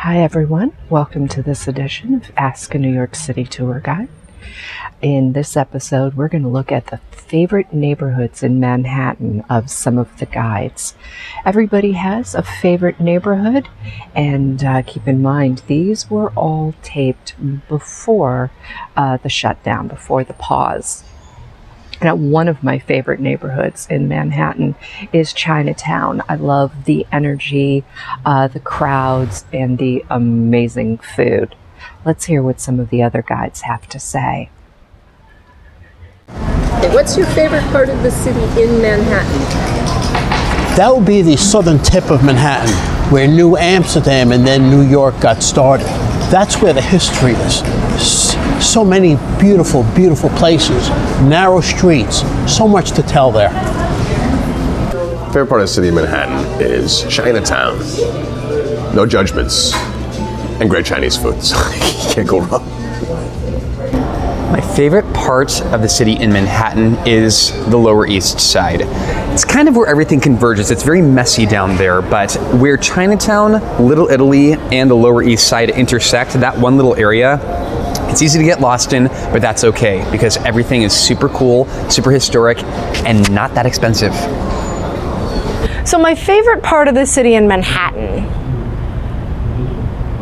Hi everyone, welcome to this edition of Ask a New York City Tour Guide. In this episode, we're going to look at the favorite neighborhoods in Manhattan of some of the guides. Everybody has a favorite neighborhood, and keep in mind, these were all taped before the shutdown, before the pause. Now, one of my favorite neighborhoods in Manhattan is Chinatown. I love the energy, the crowds, and the amazing food. Let's hear what some of the other guides have to say. Okay, what's your favorite part of the city in Manhattan? That would be the southern tip of Manhattan, where New Amsterdam and then New York got started. That's where the history is. So many beautiful, beautiful places, narrow streets, so much to tell there. Favorite part of the city of Manhattan is Chinatown. No judgments, and great Chinese food, so you can't go wrong. My favorite part of the city in Manhattan is the Lower East Side. It's kind of where everything converges. It's very messy down there, but where Chinatown, Little Italy, and the Lower East Side intersect, that one little area, it's easy to get lost in, but that's okay because everything is super cool, super historic, and not that expensive. So my favorite part of the city in Manhattan,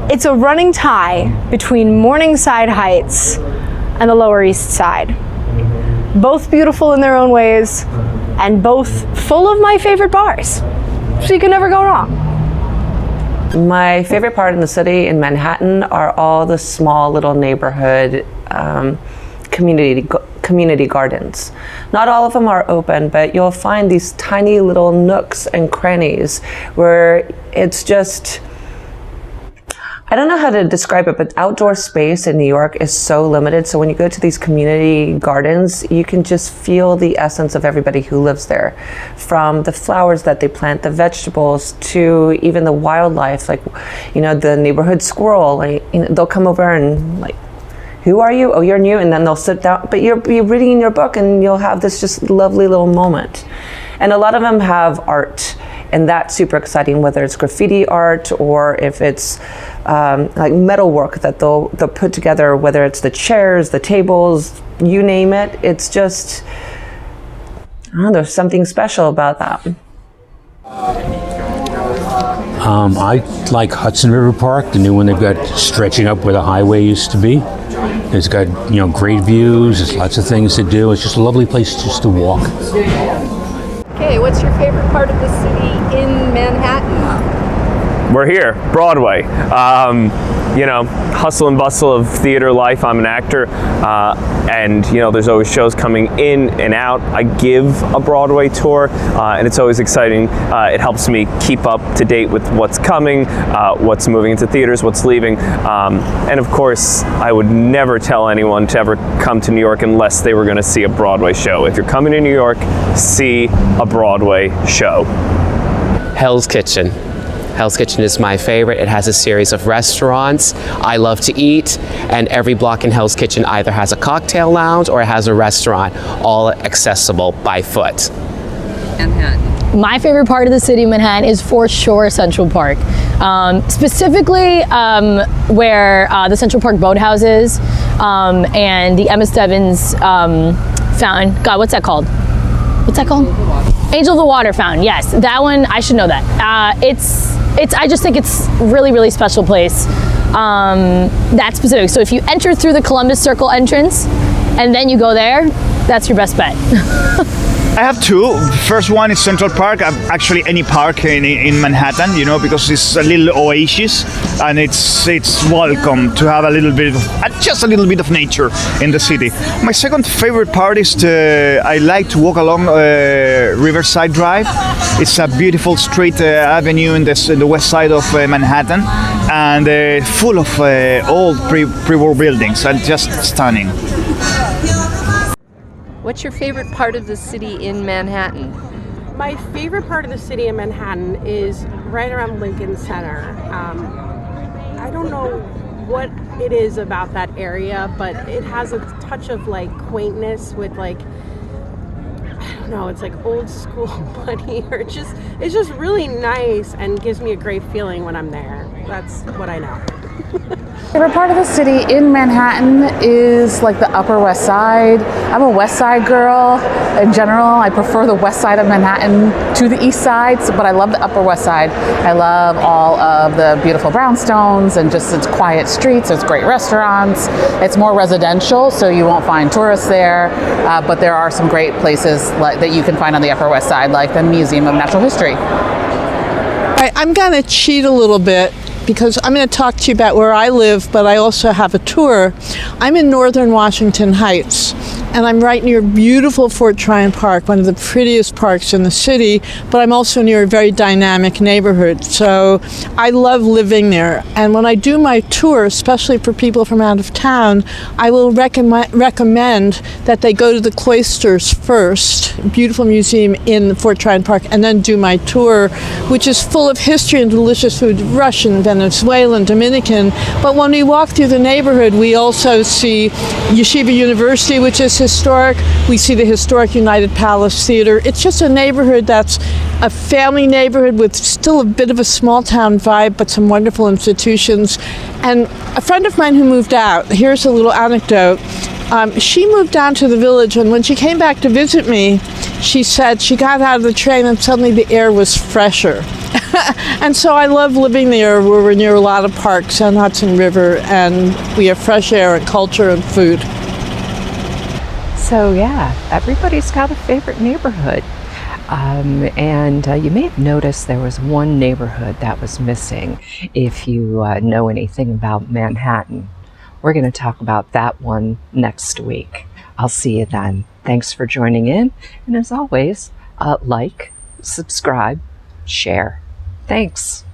it's a running tie between Morningside Heights and the Lower East Side. Both beautiful in their own ways, and both full of my favorite bars. So you can never go wrong. My favorite part in the city in Manhattan are all the small little neighborhood community gardens. Not all of them are open, but you'll find these tiny little nooks and crannies where it's just, I don't know how to describe it, but outdoor space in New York is so limited. So when you go to these community gardens, you can just feel the essence of everybody who lives there. From the flowers that they plant, the vegetables, to even the wildlife, like, you know, the neighborhood squirrel, like, you know, they'll come over and like, who are you? Oh, you're new. And then they'll sit down, but you're reading in your book and you'll have this just lovely little moment. And a lot of them have art. And that's super exciting, whether it's graffiti art or if it's like metal work that they'll put together, whether it's the chairs, the tables, you name it. It's just, I don't know, there's something special about that. I like Hudson River Park, the new one they've got stretching up where the highway used to be. It's got, you know, great views, there's lots of things to do. It's just a lovely place just to walk. Okay, what's your favorite part of the city in Manhattan? We're here, Broadway. You know, hustle and bustle of theater life. I'm an actor, and you know, there's always shows coming in and out. I give a Broadway tour, and it's always exciting. It helps me keep up to date with what's coming, what's moving into theaters, what's leaving, and of course, I would never tell anyone to ever come to New York unless they were going to see a Broadway show. If you're coming to New York, see a Broadway show. Hell's Kitchen. Hell's Kitchen is my favorite. It has a series of restaurants. I love to eat, and every block in Hell's Kitchen either has a cocktail lounge or it has a restaurant, all accessible by foot. Manhattan. My favorite part of the city of Manhattan is for sure Central Park. Specifically where the Central Park Boathouse is and the Emma Stebbins fountain. God, what's that called? What's that called? Angel of the Water Fountain, yes. That one, I should know that. I just think it's really, really special place. That's specific. So if you enter through the Columbus Circle entrance and then you go there, that's your best bet. I have two. First one is Central Park, actually any park in Manhattan, you know, because it's a little oasis and it's welcome to have a little bit of, just a little bit of nature in the city. My second favorite part is I like to walk along Riverside Drive. It's a beautiful straight avenue in the west side of Manhattan and full of old pre-war buildings and just stunning. What's your favorite part of the city in Manhattan? My favorite part of the city in Manhattan is right around Lincoln Center. I don't know what it is about that area, but it has a touch of like quaintness with like, I don't know, it's like old school money, or it's just really nice and gives me a great feeling when I'm there. That's what I know. Favorite part of the city in Manhattan is like the Upper West Side. I'm a West Side girl in general. I prefer the West Side of Manhattan to the East Side, but I love the Upper West Side. I love all of the beautiful brownstones and just its quiet streets. There's great restaurants. It's more residential, so you won't find tourists there, but there are some great places that you can find on the Upper West Side, like the Museum of Natural History. All right, I'm going to cheat a little bit because I'm going to talk to you about where I live, but I also have a tour. I'm in northern Washington Heights, and I'm right near beautiful Fort Tryon Park, one of the prettiest parks in the city, but I'm also near a very dynamic neighborhood. So I love living there. And when I do my tour, especially for people from out of town, I will recommend that they go to the Cloisters first, beautiful museum in Fort Tryon Park, and then do my tour, which is full of history and delicious food, Russian, Venezuelan, Dominican. But when we walk through the neighborhood, we also see Yeshiva University, which is historic. We see the historic United Palace Theater. It's just a neighborhood that's a family neighborhood with still a bit of a small town vibe, but some wonderful institutions. And a friend of mine who moved out, here's a little anecdote. She moved down to the village, and when she came back to visit me, she said she got out of the train and suddenly the air was fresher. And so I love living there, where we're near a lot of parks and Hudson River, and we have fresh air and culture and food. So yeah, everybody's got a favorite neighborhood. And you may have noticed there was one neighborhood that was missing. If you know anything about Manhattan, we're going to talk about that one next week. I'll see you then. Thanks for joining in. And as always, like, subscribe, share. Thanks.